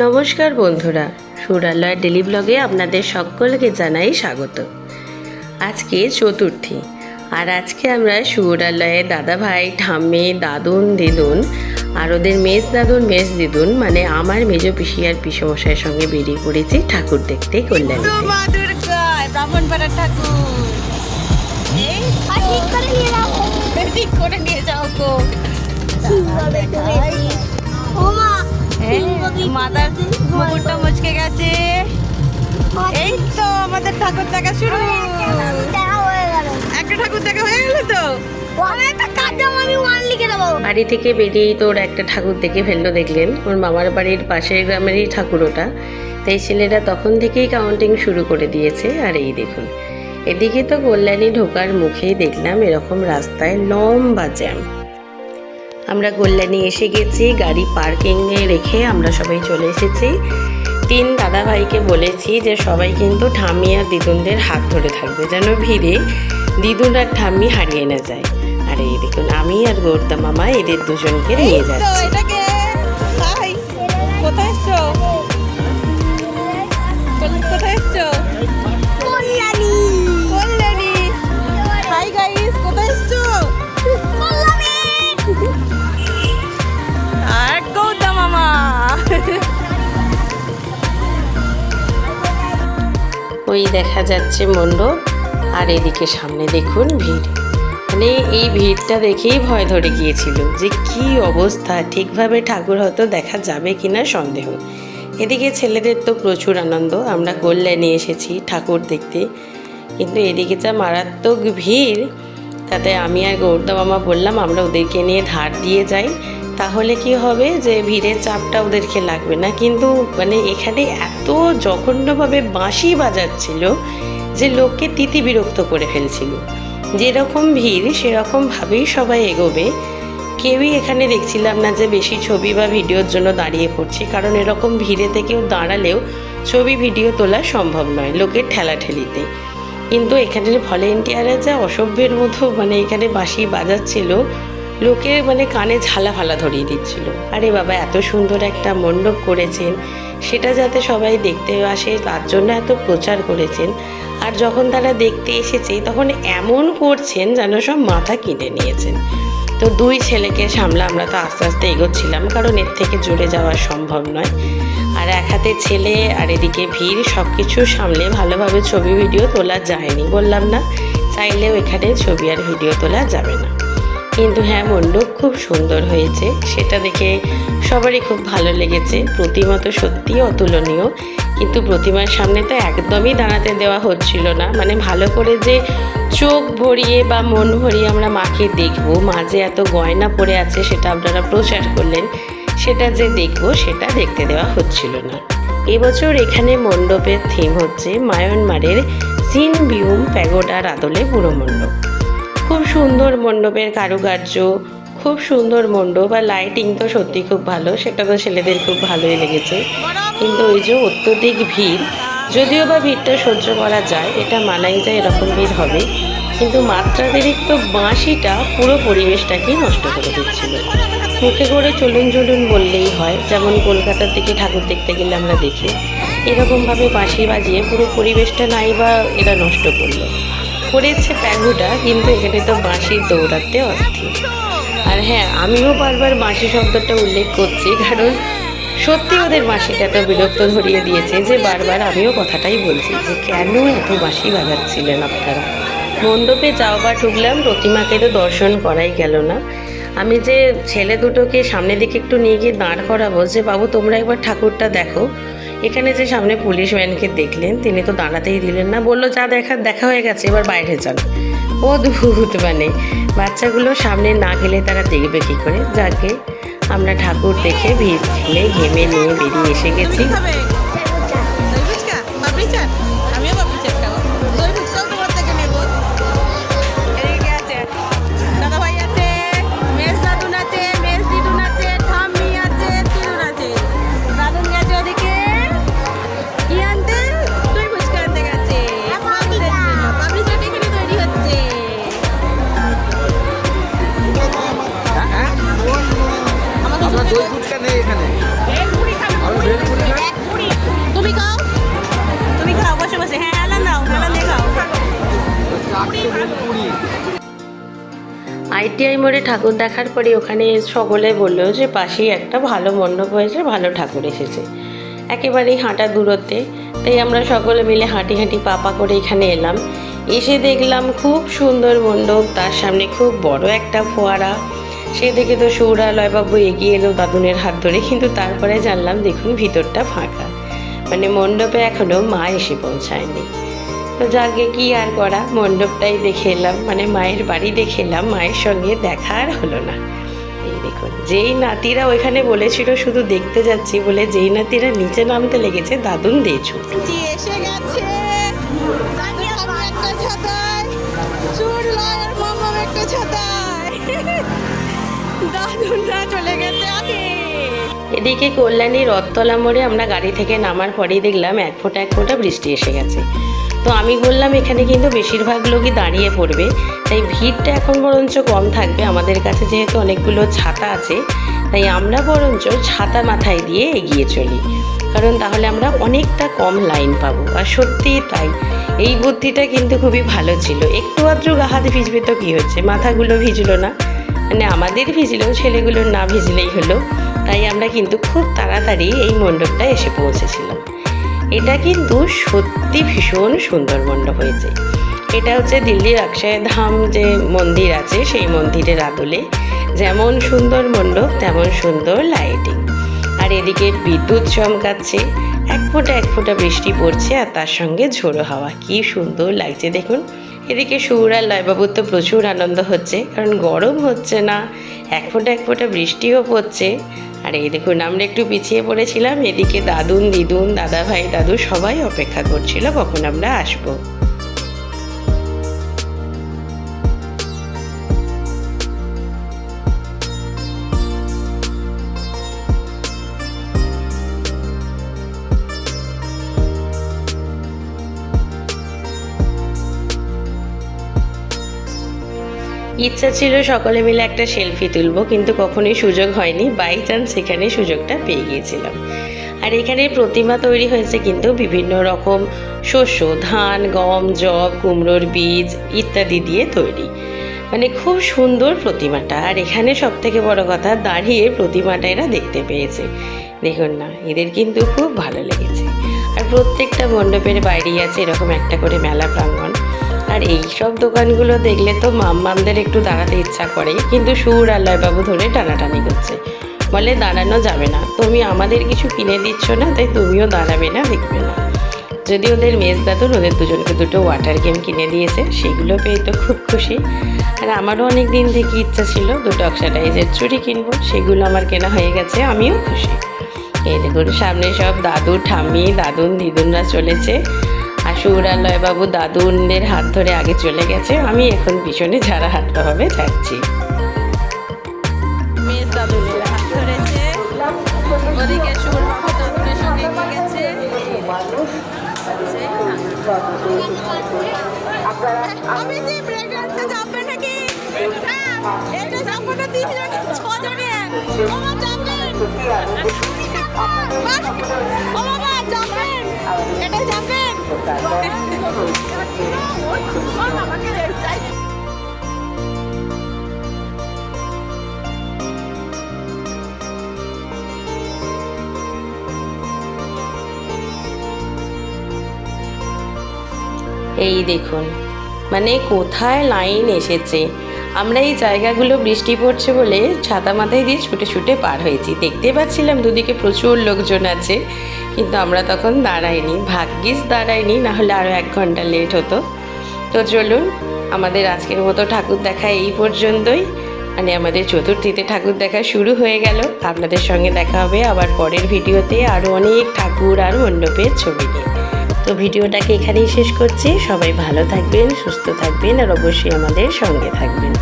নমস্কার বন্ধুরা, সুরালয় ডেলি ব্লগে আপনাদের সকলকে জানাই স্বাগত। আজকে চতুর্থী, আর আজকে আমরা সুরালয়ে দাদা ভাই, ঠাম্মি, দাদুন, দিদুন আর ওদের মেজ দাদুন, মেজ দিদুন মানে আমার মেজ পিসি আর পিসমশাইয়ের সঙ্গে বেরিয়ে পড়েছি ঠাকুর দেখতে কল্যাণীতে। মাথার মুকুটটা মুচকে গেছে। এই তো আমাদের ঠাকুর দেখা শুরু। একটা ঠাকুর দেখা হয়ে গেল তো। বাড়ি থেকে বেরিয়েই তো ওর একটা ঠাকুর দেখে ফেললো, দেখলেন ওর মামার বাড়ির পাশের গ্রামেরই ঠাকুর ওটা। তাই ছেলেরা তখন থেকেই কাউন্টিং শুরু করে দিয়েছে। আর এই দেখুন, এদিকে তো কল্যাণী ঢোকার মুখেই দেখলাম এরকম রাস্তায় লম্বা জ্যাম। আমরা কল্যাণী এসে গেছি, গাড়ি পার্কিংয়ে রেখে আমরা সবাই চলে এসেছি। তিন দাদা ভাইকে বলেছি যে সবাই কিন্তু ঠাম্মি আর দিদুনদের হাত ধরে থাকবে, যেন ভিড়ে দিদুন আর ঠাম্মি হারিয়ে না যায়। আর এই দেখুন, আমি আর গৌরদা মামা এদের দুজনকে নিয়ে যাচ্ছি। কোথায় এসছো? কোথায় এসছো? কল্যাণী। কল্যাণী। হাই গাইস, কোথায় এসছো? আর গৌরদা মামা। ওই দেখা যাচ্ছে মণ্ডপ, আর এদিকে সামনে দেখুন ভিড়। মানে এই ভিড়টা দেখেই ভয় ধরে গিয়েছিল যে কি অবস্থা, ঠিকভাবে ঠাকুর হয়তো দেখা যাবে কিনা সন্দেহ। এদিকে ছেলেদের তো প্রচুর আনন্দ, আমরা কল্যাণী এসেছি ঠাকুর দেখতে, কিন্তু এদিকে যা মারাত্মক ভিড়। তাতে আমি আর গৌরদা মামা বললাম আমরা ওদেরকে নিয়ে ধার দিয়ে যাই, তাহলে কি হবে যে ভিড়ের চাপটা ওদেরকে লাগবে না। কিন্তু মানে এখানে এত জঘন্যভাবে বাঁশি বাজাচ্ছিল যে লোককে তিতি বিরক্ত করে ফেলছিল। যেরকম ভিড় সেরকমভাবেই সবাই এগোবে, কেউই এখানে দেখছিলাম না যে বেশি ছবি বা ভিডিওর জন্য দাঁড়িয়ে পড়ছে, কারণ এরকম ভিড়েতে কেউ দাঁড়ালেও ছবি ভিডিও তোলা সম্ভব নয় লোকের ঠেলাঠেলিতে। কিন্তু এখানের ভলেন্টিয়াররা যা অসভ্যের মতো মানে এখানে বাঁশি বাজাচ্ছিল, লোকের মানে কানে ঝালা ফালা ধরিয়ে দিচ্ছিল। আরে বাবা, এত সুন্দর একটা মণ্ডপ করেছেন, সেটা যাতে সবাই দেখতে আসে তার জন্য এত প্রচার করেছেন। আর যখন তারা দেখতে এসেছে তখন এমন করছেন যেন সব মাথা কিনে নিয়েছেন। তো দুই ছেলেকে সামলা আমরা তো আস্তে আস্তে এগোচ্ছিলাম, কারণ এর থেকে জোরে যাওয়া সম্ভব নয়। আর এক হাতে ছেলে আর এদিকে ভিড়, সব কিছু সামলে ভালোভাবে ছবি ভিডিও তোলা যায়নি। বললাম না, চাইলেও এখানে ছবি আর ভিডিও তোলা যাবে না। কিন্তু হ্যাঁ, মণ্ডপ খুব সুন্দর হয়েছে, সেটা দেখে সবারই খুব ভালো লেগেছে। প্রতিমা তো সত্যিই অতুলনীয়, কিন্তু প্রতিমার সামনে তো একদমই দাঁড়াতে দেওয়া হচ্ছিল না। মানে ভালো করে যে চোখ ভরিয়ে বা মন ভরিয়ে আমরা মাকে দেখবো, মা যে এত গয়না পরে আছে সেটা আপনারা প্রচার করলেন, সেটা যে দেখবো সেটা দেখতে দেওয়া হচ্ছিল না। এবছর এখানে মণ্ডপের থিম হচ্ছে মায়ানমারের সিনবিউম প্যাগোডার আদলে পুরো মণ্ডপ। খুব সুন্দর মণ্ডপের কারুকার্য, খুব সুন্দর মণ্ডপ, আর লাইটিং তো সত্যি খুব ভালো, সেটা তো ছেলেদের খুব ভালোই লেগেছে। কিন্তু ওই যে অত্যধিক ভিড়, যদিও বা ভিড়টা সহ্য করা যায়, এটা মানাই যায় এরকম ভিড় হবে, কিন্তু মাত্রাতিরিক্ত বাঁশিটা পুরো পরিবেশটাকেই নষ্ট করে দিচ্ছিল। মুখে করে চলুন চলুন বললেই হয়, যেমন কলকাতার দিকে ঠাকুর দেখতে গেলে আমরা দেখি এরকমভাবে বাঁশি বাজিয়ে পুরো পরিবেশটা নাই বা এরা নষ্ট করলো। করেছে প্যাগোডা, কিন্তু এখানে তো বাঁশির দৌড়াতে অস্থির। আর হ্যাঁ, আমিও বারবার বাঁশি শব্দটা উল্লেখ করছি, কারণ সত্যি ওদের বাঁশিটা তো বিরক্ত ধরিয়ে দিয়েছে যে বারবার আমিও কথাটাই বলছি যে কেন এত বাঁশি বাজাচ্ছিলেন আপনারা। মণ্ডপে যাও বা ঢুকলাম, প্রতিমাকে তো দর্শন করাই গেল না। আমি যে ছেলে দুটোকে সামনের দিকে একটু নিয়ে গিয়ে দাঁড় করাবো যে বাবু তোমরা একবার ঠাকুরটা দেখো, এখানে যে সামনে পুলিশ ম্যানকে দেখলেন, তিনি তো দাঁড়াতেই দিলেন না, বললো যা দেখা হয়ে গেছে, এবার বাইরে যান। অদ্ভুত, মানে বাচ্চাগুলো সামনে না গেলে তারা দেখবে কী করে। যাকে আমরা ঠাকুর দেখে ভিড় ঠেলে ঘেমে নিয়ে বেরিয়ে এসে গেছি। দই ফুচকা নেই এখানে, আইটিআই মোড়ে ঠাকুর দেখার পরে ওখানে সকলে বললো যে পাশেই একটা ভালো মণ্ডপ হয়েছে, ভালো ঠাকুর এসেছে, একেবারেই হাঁটা দূরত্বে। তাই আমরা সকলে মিলে হাঁটি হাঁটি পা করে এখানে এলাম। এসে দেখলাম খুব সুন্দর মণ্ডপ, তার সামনে খুব বড় একটা ফোয়ারা। সে দেখে তো সৌরালয়বাবু এগিয়ে এলো দাদুনের হাত ধরে, কিন্তু তারপরে জানলাম দেখুন ভিতরটা ফাঁকা, মানে মণ্ডপে এখনও মা এসে পৌঁছায়নি। তো যাকে কি আর করা, মণ্ডপটাই দেখে এলাম, মানে মায়ের বাড়ি দেখে এলাম, মায়ের সঙ্গে দেখা আর হলো না। এই দেখুন, যেই নাতিরা ওইখানে বলেছিল শুধু দেখতে যাচ্ছি বলে, যেই নাতিরা নিচে নামতে লেগেছে দাদুন দিয়ে ছুট। এসে গেছে একটা ছাতায়, চুর লয়ের মামাম একটা ছাতায়, দাদুনরা চলে গেছে আগে। এদিকে কল্যাণী রথতলা মোড়ে আমরা গাড়ি থেকে নামার পরেই দেখলাম এক ফোঁটা বৃষ্টি এসে গেছে। তো আমি বললাম এখানে কিন্তু বেশিরভাগ লোকই দাঁড়িয়ে পড়বে, তাই ভিড়টা এখন বরঞ্চ কম থাকবে। আমাদের কাছে যেহেতু অনেকগুলো ছাতা আছে, তাই আমরা বরঞ্চ ছাতা মাথায় দিয়ে এগিয়ে চলি, কারণ তাহলে আমরা অনেকটা কম লাইন পাবো। আর সত্যিই তাই, এই বুদ্ধিটা কিন্তু খুবই ভালো ছিল। একটু আদ্র গা হাত ভিজবে তো কী হচ্ছে, মাথাগুলো ভিজলো না, মানে আমাদের ভিজলেও ছেলেগুলোর না ভিজলেই হলো। তাই আমরা কিন্তু খুব তাড়াতাড়ি এই মণ্ডপটা এসে পৌঁছেছিলাম। এটা কিন্তু সত্যি ভীষণ সুন্দর মণ্ডপ হয়েছে। এটা হচ্ছে দিল্লির অক্ষয়ধাম যে মন্দির আছে, সেই মন্দিরের আদলে যেমন সুন্দর মণ্ডপ তেমন সুন্দর লাইটিং। আর এদিকে বিদ্যুৎ চমকাচ্ছে, এক ফোঁটা বৃষ্টি পড়ছে, আর তার সঙ্গে ঝোড়ো হাওয়া, কি সুন্দর লাগছে দেখুন। এদিকে সৌর আর লয়বাবুর তো প্রচুর আনন্দ হচ্ছে, কারণ গরম হচ্ছে না, এক ফোঁটা বৃষ্টিও পড়ছে। আর এই দেখুন, আমরা একটু পিছিয়ে পড়েছিলাম, এদিকে দাদুন দিদুন দাদা ভাই দাদু সবাই অপেক্ষা করছিল কখন আমরা আসবো। ইচ্ছা ছিল সকলে মিলে একটা সেলফি তুলবো, কিন্তু কখনোই সুযোগ হয়নি, বাই চান্স সেখানে সুযোগটা পেয়ে গিয়েছিলাম। আর এখানে প্রতিমা তৈরি হয়েছে কিন্তু বিভিন্ন রকম শস্য, ধান, গম, যব, কুমড়োর বীজ ইত্যাদি দিয়ে তৈরি, মানে খুব সুন্দর প্রতিমাটা। আর এখানে সব থেকে বড় কথা, দাঁড়িয়ে প্রতিমাটা এরা দেখতে পেয়েছে, দেখুন না, এদের কিন্তু খুব ভালো লেগেছে। আর প্রত্যেকটা মণ্ডপের বাইরেই আছে এরকম একটা করে মেলা প্রাঙ্গণ। আর এই সব দোকানগুলো দেখলে তো মামদের একটু দাঁড়াতে ইচ্ছা করে, কিন্তু সুর আর লয়বাবু ধরে টানাটানি করছে, বলে দাঁড়ানো যাবে না, তুমি আমাদের কিছু কিনে দিচ্ছ না, তাই তুমিও দাঁড়াবে না, দেখবে না। যদি ওদের মেজ দাদুন ওদের দুজনকে দুটো ওয়াটার গেম কিনে দিয়েছে, সেগুলো পেয়ে তো খুব খুশি। আর আমারও অনেক দিন থেকে ইচ্ছা ছিল দুটো অক্সাডাইজের চুড়ি কিনবো, সেগুলো আমার কেনা হয়ে গেছে, আমিও খুশি। এই দেখুন, সামনে সব দাদু ঠাম্মি দাদুন দিদুনরা চলেছে, আর সৌর আর লয়বাবু দাদুনদের হাত ধরে আগে চলে গেছে, আমি এখন পিছনে ঝাড়া হাতভাবে যাচ্ছি। মেয়ের দাদুনের হাত ধরেছে, ওদিকে সৌরবাবু দাদুনের সঙ্গে গেছে। আমি যে ব্রেক ডান্সে যাবে নাকি? এটা যাবো না, 3 জন 6 জনে। বাবা যাবেন, ও বাবা যাবেন, এটা যাবেন। আমাকে চাই। এই দেখুন, মানে কোথায় লাইন এসেছে। আমরা এই জায়গাগুলো বৃষ্টি পড়ছে বলে ছাতা মাথায় দিয়ে ছুটে ছুটে পার হয়েছি। দেখতে পাচ্ছিলাম দুদিকে প্রচুর লোকজন আছে, কিন্তু আমরা তখন দাঁড়াইনি, ভাগ্যিস দাঁড়াইনি, নাহলে আরও 1 ঘন্টা লেট হতো। তো চলুন, আমাদের আজকের মতো ঠাকুর দেখা এই পর্যন্তই, মানে আমাদের চতুর্থীতে ঠাকুর দেখা শুরু হয়ে গেল। আপনাদের সঙ্গে দেখা হবে আবার পরের ভিডিওতে আরও অনেক ঠাকুর আর মণ্ডপের ছবি নিয়ে। তো ভিডিওটাকে এখানেই শেষ করছি। সবাই ভালো থাকবেন, সুস্থ থাকবেন, আর অবশ্যই আমাদের সঙ্গে থাকবেন।